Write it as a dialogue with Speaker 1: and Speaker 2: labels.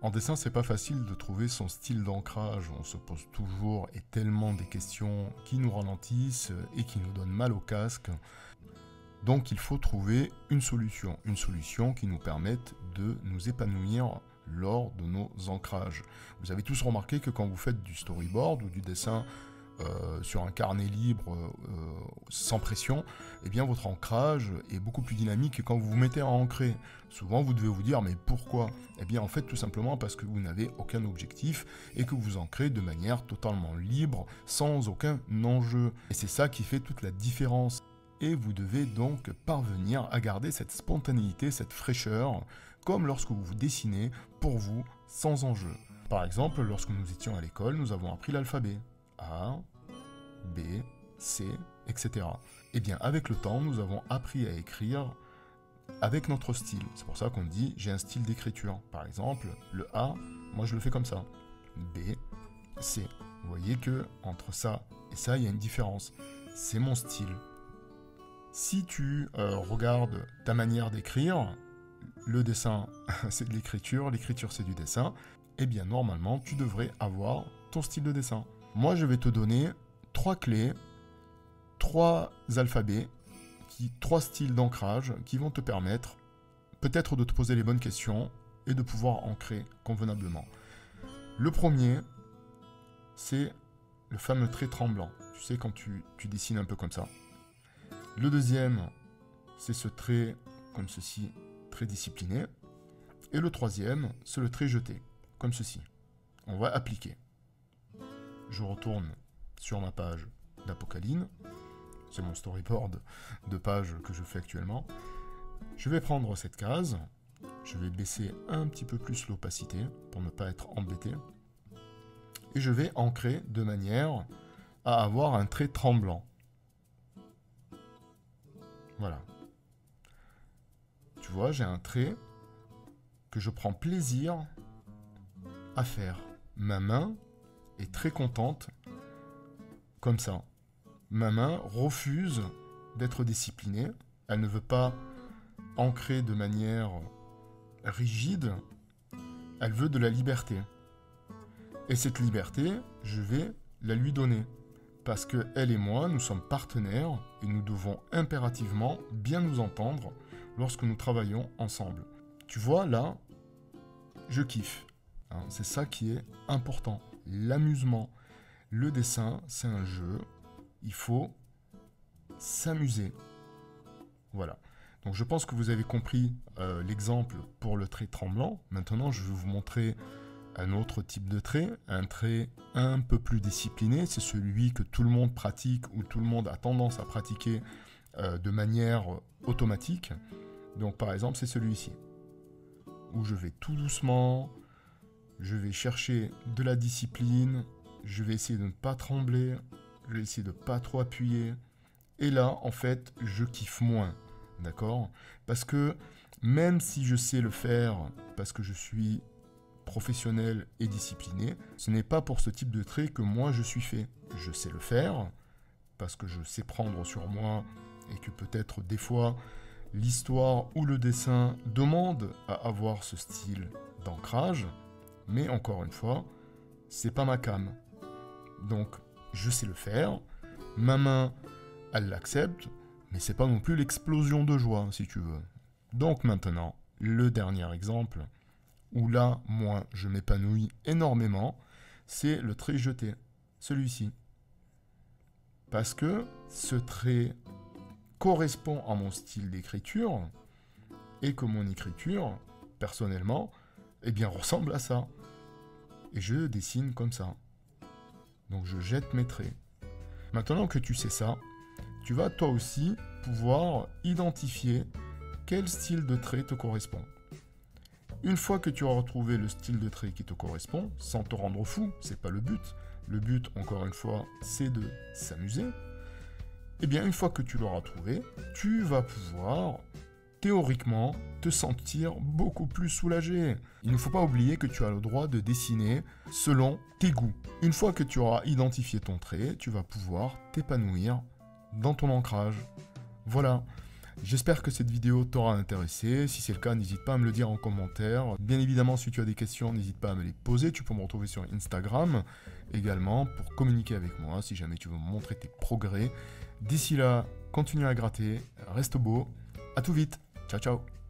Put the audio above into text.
Speaker 1: En dessin, c'est pas facile de trouver son style d'ancrage. On se pose toujours et tellement des questions qui nous ralentissent et qui nous donnent mal au casque. Donc il faut trouver une solution qui nous permette de nous épanouir lors de nos ancrages. Vous avez tous remarqué que quand vous faites du storyboard ou du dessin sur un carnet libre sans pression, eh bien votre ancrage est beaucoup plus dynamique que quand vous vous mettez à ancrer. Souvent vous devez vous dire mais pourquoi? Eh bien en fait tout simplement parce que vous n'avez aucun objectif et que vous ancrez de manière totalement libre, sans aucun enjeu. Et c'est ça qui fait toute la différence. Et vous devez donc parvenir à garder cette spontanéité, cette fraîcheur, comme lorsque vous dessinez pour vous sans enjeu. Par exemple, lorsque nous étions à l'école, nous avons appris l'alphabet. A, B, C, etc. Et bien avec le temps, nous avons appris à écrire avec notre style. C'est pour ça qu'on dit j'ai un style d'écriture. Par exemple, le A, moi je le fais comme ça. B, C. Vous voyez que entre ça et ça, il y a une différence. C'est mon style. Si tu regardes ta manière d'écrire, le dessin c'est de l'écriture c'est du dessin, eh bien normalement tu devrais avoir ton style de dessin. Moi je vais te donner 3 clés, 3 alphabets, 3 styles d'ancrage qui vont te permettre peut-être de te poser les bonnes questions et de pouvoir ancrer convenablement. Le premier, c'est le fameux trait tremblant. Tu sais quand tu dessines un peu comme ça. Le deuxième, c'est ce trait comme ceci, très discipliné. Et le troisième, c'est le trait jeté, comme ceci. On va appliquer. Je retourne sur ma page d'Apocalypse. C'est mon storyboard de page que je fais actuellement. Je vais prendre cette case. Je vais baisser un petit peu plus l'opacité pour ne pas être embêté. Et je vais ancrer de manière à avoir un trait tremblant. Voilà. Tu vois, j'ai un trait que je prends plaisir à faire. Ma main est très contente comme ça. Ma main refuse d'être disciplinée. Elle ne veut pas ancrer de manière rigide. Elle veut de la liberté. Et cette liberté, je vais la lui donner. Parce que elle et moi, nous sommes partenaires et nous devons impérativement bien nous entendre lorsque nous travaillons ensemble. Tu vois, là, je kiffe. Hein, c'est ça qui est important. L'amusement. Le dessin, c'est un jeu. Il faut s'amuser. Voilà. Donc je pense que vous avez compris l'exemple pour le trait tremblant. Maintenant, je vais vous montrer un autre type de trait, un trait un peu plus discipliné, c'est celui que tout le monde pratique ou tout le monde a tendance à pratiquer de manière automatique. Donc par exemple, c'est celui-ci, où je vais tout doucement, je vais chercher de la discipline, je vais essayer de ne pas trembler, je vais essayer de ne pas trop appuyer, et là, en fait, je kiffe moins, d'accord? Parce que même si je sais le faire, parce que je suis professionnel et discipliné, ce n'est pas pour ce type de trait que moi je suis fait. Je sais le faire, parce que je sais prendre sur moi, et que peut-être des fois, l'histoire ou le dessin demande à avoir ce style d'ancrage, mais encore une fois, c'est pas ma came. Donc, je sais le faire, ma main, elle l'accepte, mais c'est pas non plus l'explosion de joie, si tu veux. Donc maintenant, le dernier exemple, où là, moi, je m'épanouis énormément, c'est le trait jeté, celui-ci. Parce que ce trait correspond à mon style d'écriture, et que mon écriture, personnellement, eh bien, ressemble à ça. Et je dessine comme ça. Donc je jette mes traits. Maintenant que tu sais ça, tu vas toi aussi pouvoir identifier quel style de trait te correspond. Une fois que tu auras retrouvé le style de trait qui te correspond, sans te rendre fou, c'est pas le but. Le but, encore une fois, c'est de s'amuser. Eh bien, une fois que tu l'auras trouvé, tu vas pouvoir, théoriquement, te sentir beaucoup plus soulagé. Il ne faut pas oublier que tu as le droit de dessiner selon tes goûts. Une fois que tu auras identifié ton trait, tu vas pouvoir t'épanouir dans ton ancrage. Voilà. J'espère que cette vidéo t'aura intéressé. Si c'est le cas, n'hésite pas à me le dire en commentaire. Bien évidemment, si tu as des questions, n'hésite pas à me les poser. Tu peux me retrouver sur Instagram également pour communiquer avec moi si jamais tu veux me montrer tes progrès. D'ici là, continue à gratter, reste beau. À tout vite. Ciao, ciao.